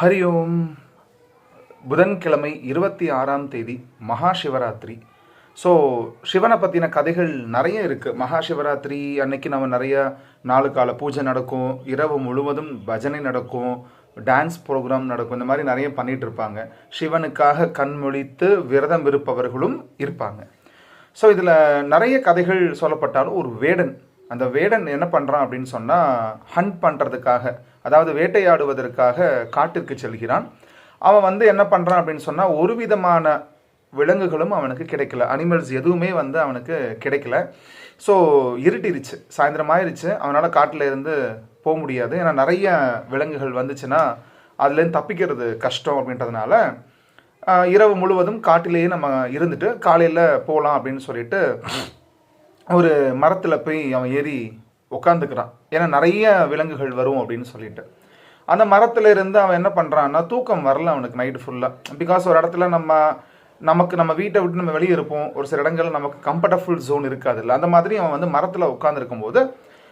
ஹரி ஓம். புதன்கிழமை 26ஆம் தேதி மகா சிவராத்திரி. ஸோ சிவனை பற்றின கதைகள் நிறைய இருக்குது. மகா சிவராத்திரி அன்னைக்கு நம்ம நிறைய 4 கால பூஜை நடக்கும், இரவு முழுவதும் பஜனை நடக்கும், டான்ஸ் ப்ரோக்ராம் நடக்கும். இந்த மாதிரி நிறைய பண்ணிகிட்டு இருப்பாங்க. சிவனுக்காக கண்மொழித்து விரதம் இருப்பவர்களும் இருப்பாங்க. ஸோ இதில் நிறைய கதைகள் சொல்லப்பட்டாலும் ஒரு வேடன், அந்த வேடன் என்ன பண்ணுறான் அப்படின்னு சொன்னால், ஹண்ட் பண்ணுறதுக்காக, அதாவது வேட்டையாடுவதற்காக காட்டிற்கு செல்கிறான். அவன் என்ன பண்ணுறான் அப்படின்னு சொன்னால், ஒரு விதமான விலங்குகளும் அவனுக்கு கிடைக்கல, அனிமல்ஸ் எதுவுமே அவனுக்கு கிடைக்கல. ஸோ இருட்டிருச்சு, சாயந்தரம் ஆயிடுச்சு. அவனால் காட்டில் இருந்து போக முடியாது. ஏன்னா நிறைய விலங்குகள் வந்துச்சுன்னா அதுலேருந்து தப்பிக்கிறது கஷ்டம். அப்படின்றதுனால இரவு முழுவதும் காட்டிலேயே நம்ம இருந்துட்டு காலையில் போகலாம் அப்படின்னு சொல்லிட்டு ஒரு மரத்தில் போய் அவன் ஏறி உட்காந்துக்கிறான். ஏன்னா நிறைய விலங்குகள் வரும் அப்படின்னு சொல்லிட்டு அந்த மரத்தில் இருந்து அவன் என்ன பண்ணுறான்னா, தூக்கம் வரல அவனுக்கு நைட்டு ஃபுல்லாக. பிகாஸ் ஒரு இடத்துல நம்ம வீட்டை விட்டு நம்ம வெளியே இருப்போம், ஒரு சில இடங்களில் நமக்கு கம்ஃபர்டபுள் ஜோன் இருக்காதுல்ல. அந்த மாதிரி அவன் மரத்தில் உட்காந்துருக்கும் போது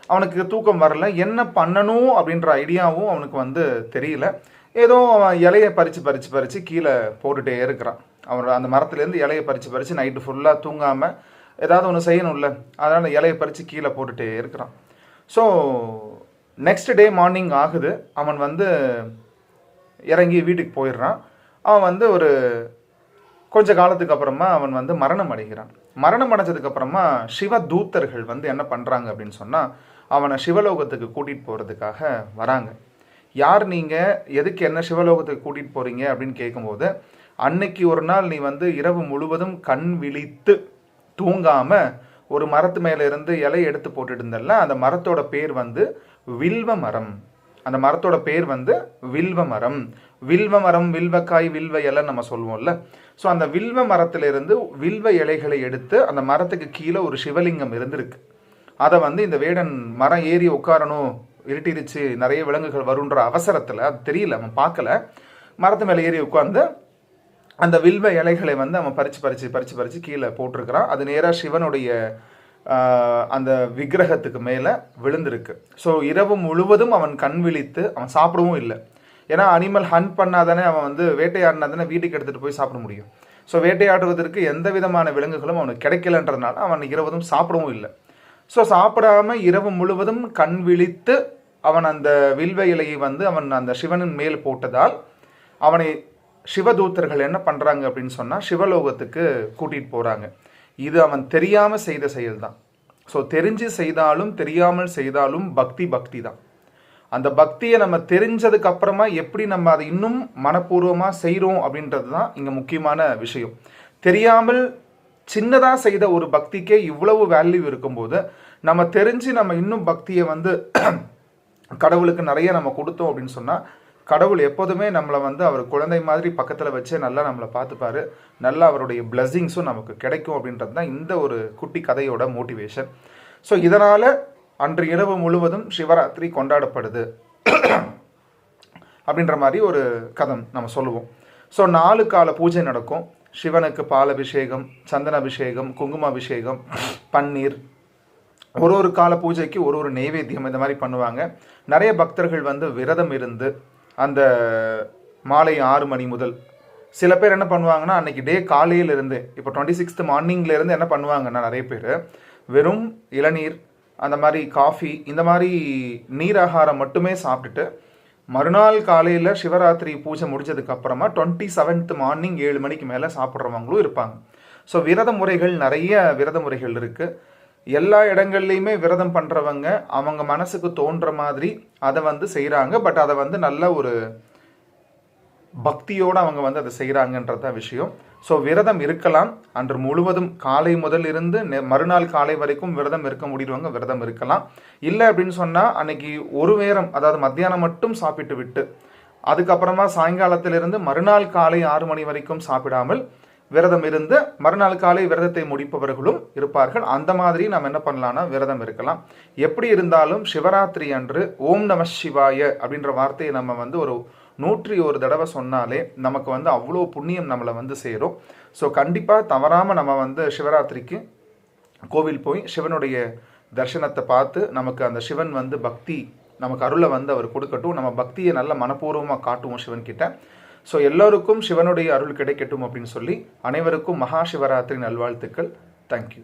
அவனுக்கு தூக்கம் வரல. என்ன பண்ணணும் அப்படின்ற ஐடியாவும் அவனுக்கு தெரியல. ஏதோ அவன் இலையை பறித்து கீழே போட்டுகிட்டே இருக்கிறான். அவன் அந்த மரத்துலேருந்து இலையை பறித்து நைட்டு ஃபுல்லாக தூங்காமல் ஏதாவது ஒன்று செய்யணும்ல, அதனால் இலையை பறித்து கீழே போட்டுகிட்டே இருக்கிறான். ஸோ நெக்ஸ்ட் டே மார்னிங் ஆகுது. அவன் இறங்கி வீட்டுக்கு போயிடுறான். அவன் ஒரு கொஞ்ச காலத்துக்கு அப்புறமா அவன் மரணம் அடைகிறான். மரணம் அடைஞ்சதுக்கப்புறமா சிவ தூத்தர்கள் என்ன பண்ணுறாங்க அப்படின்னு சொன்னால், அவனை சிவலோகத்துக்கு கூட்டிகிட்டு போகிறதுக்காக வராங்க. யார் நீங்கள், எதுக்கு என்ன சிவலோகத்துக்கு கூட்டிகிட்டு போகிறீங்க அப்படின்னு கேட்கும்போது, அன்னைக்கு ஒரு நாள் நீ இரவு முழுவதும் கண் விழித்து தூங்காமல் ஒரு மரத்து மேலே இருந்து இலையை எடுத்து போட்டுட்டு இருந்தல, அந்த மரத்தோட பேர் வில்வ மரம். அந்த மரத்தோட பேர் வில்வ மரம். வில்வ மரம், வில்வக்காய், வில்வ இலை நம்ம சொல்லுவோம்ல. ஸோ அந்த வில்வ மரத்திலிருந்து வில்வ இலைகளை எடுத்து அந்த மரத்துக்கு கீழே ஒரு சிவலிங்கம் இருந்திருக்கு. அதை இந்த வேடன் மரம் ஏறி உட்காரணும், இருட்டிருச்சு, நிறைய விலங்குகள் வருன்ற அவசரத்தில், அது தெரியல, அவன் பார்க்கல, மரத்து மேலே ஏறி உட்காந்து அந்த வில்வ இலைகளை அவன் பறித்து கீழே போட்டிருக்கிறான். அது நேராக சிவனுடைய அந்த விக்கிரகத்துக்கு மேலே விழுந்திருக்கு. ஸோ இரவு முழுவதும் அவன் கண் விழித்து, அவன் சாப்பிடவும் இல்லை. ஏன்னா அனிமல் ஹண்ட் பண்ணாதானே, அவன் வேட்டையாடினா தானே வீட்டுக்கு எடுத்துகிட்டு போய் சாப்பிட முடியும். ஸோ வேட்டையாடுவதற்கு எந்த விதமான விலங்குகளும் அவனுக்கு கிடைக்கலன்றதுனால அவன் இரவதும் சாப்பிடவும் இல்லை. ஸோ சாப்பிடாம இரவு முழுவதும் கண் விழித்து அவன் அந்த வில்வ இலையை அவன் அந்த சிவனின் மேல் போட்டதால் அவனை சிவதூத்தர்கள் என்ன பண்ணுறாங்க அப்படின்னு சொன்னால், சிவலோகத்துக்கு கூட்டிகிட்டு போகிறாங்க. இது அவன் தெரியாமல் செய்த செயல் தான். ஸோ தெரிஞ்சு செய்தாலும் தெரியாமல் செய்தாலும் பக்தி தான். அந்த பக்தியை நம்ம தெரிஞ்சதுக்கு அப்புறமா எப்படி நம்ம அதை இன்னும் மனப்பூர்வமாக செய்கிறோம் அப்படின்றது தான் இங்கே முக்கியமான விஷயம். தெரியாமல் சின்னதாக செய்த ஒரு பக்திக்கே இவ்வளவு வேல்யூ இருக்கும்போது, நம்ம தெரிஞ்சு நம்ம இன்னும் பக்தியை கடவுளுக்கு நிறைய நம்ம கொடுத்தோம் அப்படின்னு சொன்னால், கடவுள் எப்போதுமே நம்மளை அவர் குழந்தை மாதிரி பக்கத்தில் வச்சு நல்லா நம்மளை பார்த்துப்பாரு. நல்லா அவருடைய பிளஸ்ஸிங்ஸும் நமக்கு கிடைக்கும் அப்படின்றது தான் இந்த ஒரு குட்டி கதையோட மோட்டிவேஷன். ஸோ இதனால் அன்று இரவு முழுவதும் சிவராத்திரி கொண்டாடப்படுது அப்படின்ற மாதிரி ஒரு கதை நம்ம சொல்லுவோம். ஸோ 4 கால பூஜை நடக்கும். சிவனுக்கு பால் அபிஷேகம், சந்தன அபிஷேகம், குங்கும அபிஷேகம், பன்னீர், ஒரு கால பூஜைக்கு ஒரு நெய்வேத்தியம், இந்த மாதிரி பண்ணுவாங்க. நிறைய பக்தர்கள் விரதம் இருந்து அந்த மாலை 6 மணி முதல், சில பேர் என்ன பண்ணுவாங்கன்னா, அன்னைக்கு டே காலையிலிருந்து, இப்போ 26th மார்னிங்லேருந்து என்ன பண்ணுவாங்கன்னா, நிறைய பேர் வெறும் இளநீர், அந்த மாதிரி காஃபி, இந்த மாதிரி நீராகாரம் மட்டுமே சாப்பிட்டுட்டு மறுநாள் காலையில் சிவராத்திரி பூஜை முடிஞ்சதுக்கு அப்புறமா 27th மார்னிங் 7 மணிக்கு மேலே சாப்பிட்றவங்களும் இருப்பாங்க. ஸோ விரத முறைகள், நிறைய விரத முறைகள் இருக்குது. எல்லா இடங்கள்லையுமே விரதம் பண்ணுறவங்க அவங்க மனசுக்கு தோன்ற மாதிரி அதை செய்கிறாங்க. பட் அதை நல்ல ஒரு பக்தியோடு அவங்க அதை செய்கிறாங்கன்றது தான் விஷயம். ஸோ விரதம் இருக்கலாம். அன்று முழுவதும் காலை முதல் இருந்து மறுநாள் காலை வரைக்கும் விரதம் இருக்க முடியவங்க விரதம் இருக்கலாம். இல்லை அப்படின்னு சொன்னால் அன்னைக்கு ஒரு நேரம், அதாவது மத்தியானம் மட்டும் சாப்பிட்டு விட்டு அதுக்கப்புறமா சாயங்காலத்திலிருந்து மறுநாள் காலை 6 மணி வரைக்கும் சாப்பிடாமல் விரதம் இருந்து மறுநாள் காலை விரதத்தை முடிப்பவர்களும் இருப்பார்கள். அந்த மாதிரி நம்ம என்ன பண்ணலாம்னா விரதம் இருக்கலாம். எப்படி இருந்தாலும் சிவராத்திரி அன்று ஓம் நம சிவாய அப்படின்ற வார்த்தையை நம்ம ஒரு 101 தடவை சொன்னாலே நமக்கு அவ்வளோ புண்ணியம் நம்மளை சேரும். ஸோ கண்டிப்பாக தவறாமல் நம்ம சிவராத்திரிக்கு கோவில் போய் சிவனுடைய தரிசனத்தை பார்த்து நமக்கு அந்த சிவன் பக்தி நமக்கு அருளை வந்து அவர் கொடுக்கட்டும். நம்ம பக்தியை நல்ல மனப்பூர்வமாக காட்டுவோம் சிவன்கிட்ட. ஸோ எல்லோருக்கும் சிவனுடைய அருள் கிடைக்கட்டும் அப்படின்னு சொல்லி அனைவருக்கும் மகா சிவராத்திரி நல்வாழ்த்துக்கள். தேங்க்யூ.